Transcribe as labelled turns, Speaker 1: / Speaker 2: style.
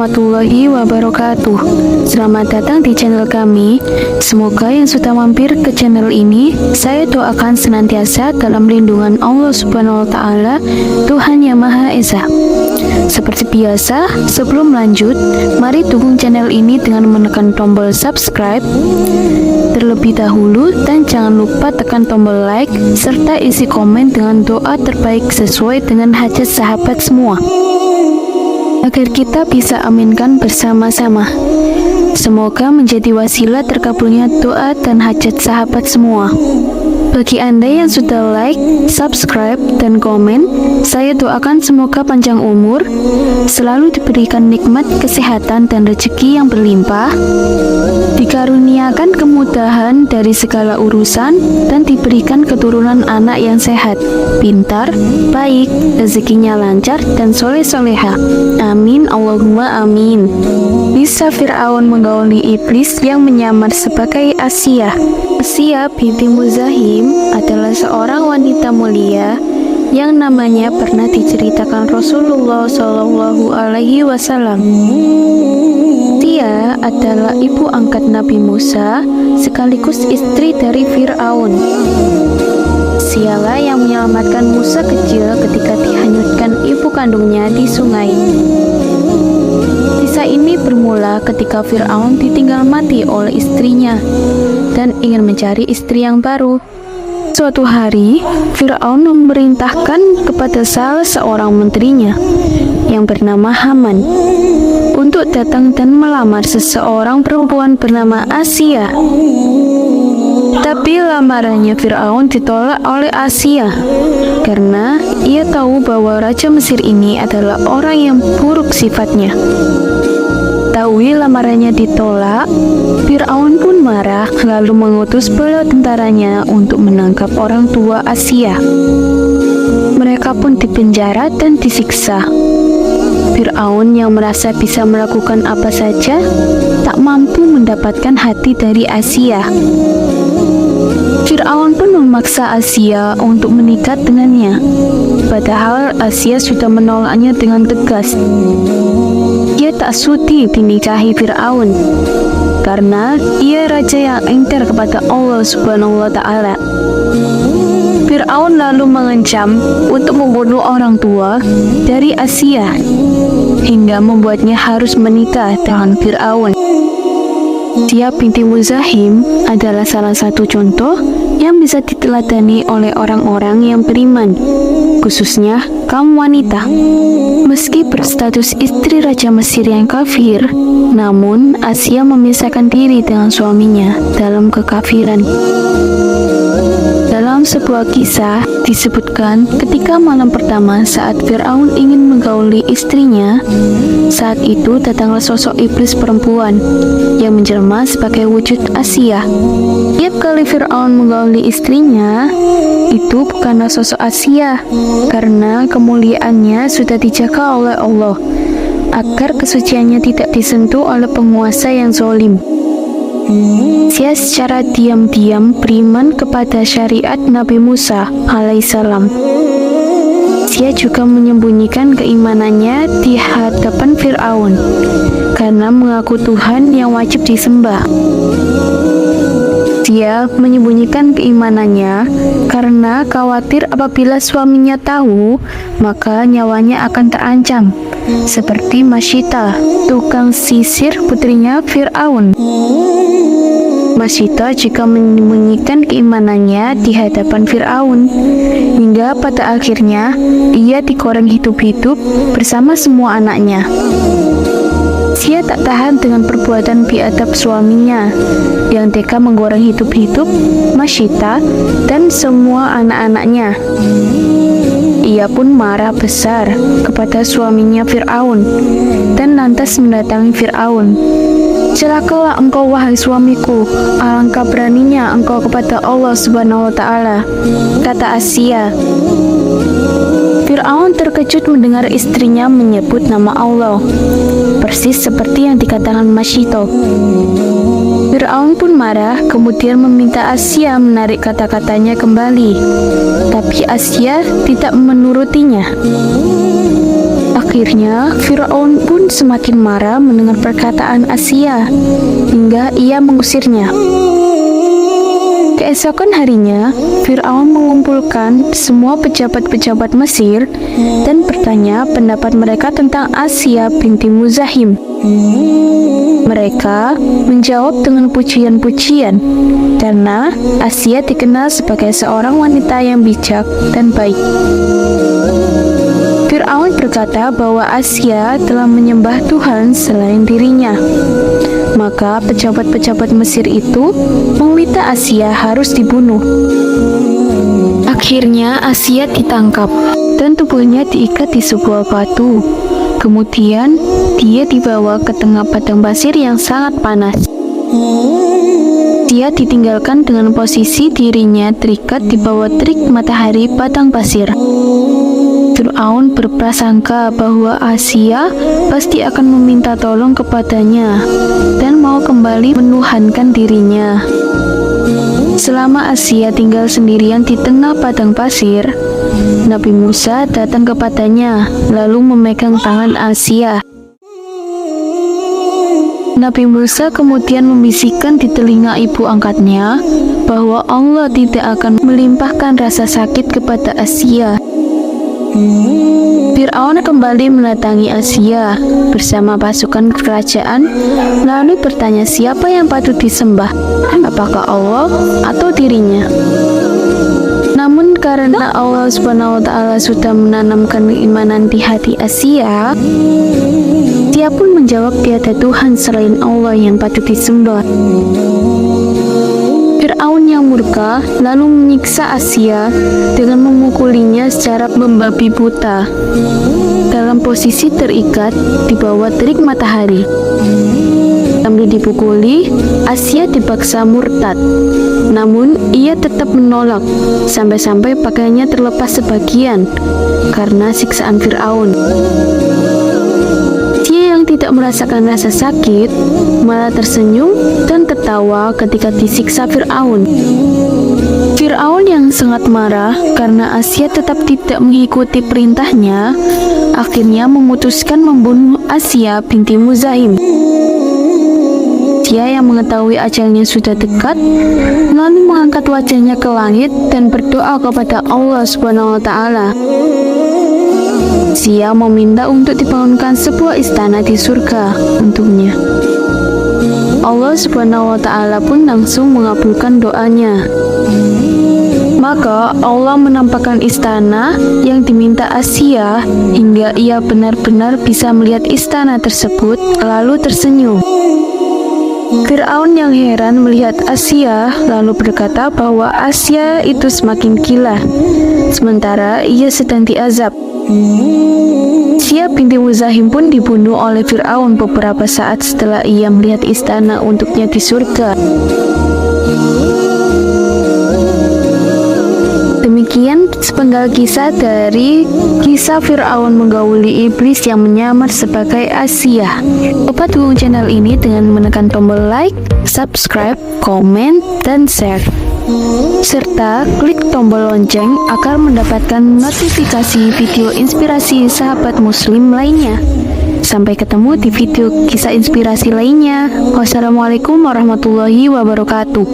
Speaker 1: warahmatullahi wabarakatuh. Selamat datang di channel kami. Semoga yang sudah mampir ke channel ini, saya doakan senantiasa dalam lindungan Allah Subhanahu wa Ta'ala, Tuhan Yang Maha Esa. Seperti biasa, sebelum lanjut, mari dukung channel ini dengan menekan tombol subscribe terlebih dahulu, dan jangan lupa tekan tombol like serta isi komen dengan doa terbaik sesuai dengan hajat sahabat semua, agar kita bisa aminkan bersama-sama. Semoga menjadi wasilah terkabulnya doa dan hajat sahabat semua. Bagi Anda yang sudah like, subscribe, dan komen, saya doakan semoga panjang umur, selalu diberikan nikmat kesehatan dan rezeki yang berlimpah, dikaruniakan kemudahan dari segala urusan, dan diberikan keturunan anak yang sehat, pintar, baik, rezekinya lancar, dan soleh-soleha. Amin, Allahumma amin. Bisa Fir'aun menggauli iblis yang menyamar sebagai Asiyah. Asiyah binti Muzahim adalah seorang wanita mulia yang namanya pernah diceritakan Rasulullah Shallallahu Alaihi Wasallam. Dia adalah ibu angkat Nabi Musa sekaligus istri dari Fir'aun. Sialah yang menyelamatkan Musa kecil ketika dihanyutkan ibu kandungnya di sungai. Kisah ini bermula ketika Fir'aun ditinggal mati oleh istrinya dan ingin mencari istri yang baru. Suatu hari, Fir'aun memerintahkan kepada salah seorang menterinya yang bernama Haman untuk datang dan melamar seseorang perempuan bernama Asiyah. Tapi lamarannya Fir'aun ditolak oleh Asiyah karena ia tahu bahwa Raja Mesir ini adalah orang yang buruk sifatnya. Tahu lamarannya ditolak, Fir'aun pun marah lalu mengutus bala tentaranya untuk menangkap orang tua Asiyah. Mereka pun dipenjara dan disiksa. Fir'aun yang merasa bisa melakukan apa saja tak mampu mendapatkan hati dari Asiyah. Fir'aun pun memaksa Asiyah untuk menikah dengannya, padahal Asiyah sudah menolaknya dengan tegas. Ia tak sudi dinikahi Fir'aun karena ia raja yang engkar kepada Allah Subhanahu wa Ta'ala. Fir'aun lalu mengancam untuk membunuh orang tua dari Asiyah hingga membuatnya harus menikah dengan Fir'aun. Asiyah binti Muzahim adalah salah satu contoh yang bisa diteladani oleh orang-orang yang beriman, khususnya kaum wanita. Meski berstatus istri Raja Mesir yang kafir, namun Asiyah memisahkan diri dengan suaminya dalam kekafiran. Dalam sebuah kisah disebutkan ketika malam pertama saat Fir'aun ingin menggauli istrinya, saat itu datanglah sosok iblis perempuan yang menjelma sebagai wujud Asiyah. Tiap kali Fir'aun menggauli istrinya, itu bukanlah sosok Asiyah karena kemuliaannya sudah dijaga oleh Allah agar kesuciannya tidak disentuh oleh penguasa yang zalim. Dia secara diam-diam beriman kepada syariat Nabi Musa alaihissalam. Dia juga menyembunyikan keimanannya di hadapan Fir'aun karena mengaku Tuhan yang wajib disembah. Dia menyembunyikan keimanannya karena khawatir apabila suaminya tahu, maka nyawanya akan terancam, seperti Masyita, tukang sisir putrinya Fir'aun. Masyita juga menyembunyikan keimanannya di hadapan Fir'aun, hingga pada akhirnya ia digoreng hidup-hidup bersama semua anaknya. Dia tak tahan dengan perbuatan biadab suaminya yang tega menggoreng hidup-hidup Masyita dan semua anak-anaknya. Ia pun marah besar kepada suaminya Fir'aun dan lantas mendatangi Fir'aun. "Celakalah engkau wahai suamiku, alangkah beraninya engkau kepada Allah Subhanahu wa Ta'ala," kata Asiyah. Fir'aun terkejut mendengar istrinya menyebut nama Allah, persis seperti yang dikatakan Masyita. Fir'aun pun marah, kemudian meminta Asiyah menarik kata-katanya kembali, tapi Asiyah tidak menurutinya. Akhirnya, Firaun pun semakin marah mendengar perkataan Asia, hingga ia mengusirnya. Keesokan harinya, Firaun mengumpulkan semua pejabat-pejabat Mesir dan bertanya pendapat mereka tentang Asia binti Muzahim. Mereka menjawab dengan pujian-pujian, karena Asia dikenal sebagai seorang wanita yang bijak dan baik. Firaun berkata bahwa Asia telah menyembah Tuhan selain dirinya. Maka pejabat-pejabat Mesir itu meminta Asia harus dibunuh. Akhirnya Asia ditangkap dan tubuhnya diikat di sebuah batu. Kemudian dia dibawa ke tengah padang pasir yang sangat panas. Dia ditinggalkan dengan posisi dirinya terikat di bawah terik matahari padang pasir. Firaun berprasangka bahwa Asia pasti akan meminta tolong kepadanya dan mau kembali menuhankan dirinya. Selama Asia tinggal sendirian di tengah padang pasir, Nabi Musa datang kepadanya lalu memegang tangan Asia. Nabi Musa kemudian membisikkan di telinga ibu angkatnya bahwa Allah tidak akan melimpahkan rasa sakit kepada Asia. Firaun kembali mendatangi Asia bersama pasukan kerajaan, lalu bertanya siapa yang patut disembah, apakah Allah atau dirinya. Namun karena Allah Subhanahu wa Ta'ala sudah menanamkan keimanan di hati Asia, dia pun menjawab tiada Tuhan selain Allah yang patut disembah. Firaun yang murka lalu menyiksa Asia dengan memukulinya secara membabi buta dalam posisi terikat di bawah terik matahari. Sambil dipukuli, Asia dipaksa murtad. Namun ia tetap menolak sampai-sampai pakaiannya terlepas sebagian karena siksaan Firaun. Tidak merasakan rasa sakit, malah tersenyum dan tertawa ketika disiksa Firaun. Firaun yang sangat marah karena Asia tetap tidak mengikuti perintahnya, akhirnya memutuskan membunuh Asia binti Muzahim. Dia yang mengetahui ajalnya sudah dekat, lalu mengangkat wajahnya ke langit dan berdoa kepada Allah Subhanahu wa Ta'ala. Dia meminta untuk dibangunkan sebuah istana di surga untuknya. Allah Subhanahu wa Ta'ala pun langsung mengabulkan doanya. Maka Allah menampakkan istana yang diminta Asia hingga ia benar-benar bisa melihat istana tersebut lalu tersenyum. Firaun yang heran melihat Asia lalu berkata bahwa Asia itu semakin gila, sementara ia sedang diazab. Asia binti Muzahim pun dibunuh oleh Firaun beberapa saat setelah ia melihat istana untuknya di surga. Demikian sepenggal kisah dari kisah Firaun menggauli iblis yang menyamar sebagai Asia. Lupa dukung channel ini dengan menekan tombol like, subscribe, komen, dan share, serta klik tombol lonceng agar mendapatkan notifikasi video inspirasi sahabat muslim lainnya. Sampai ketemu di video kisah inspirasi lainnya. Wassalamualaikum warahmatullahi wabarakatuh.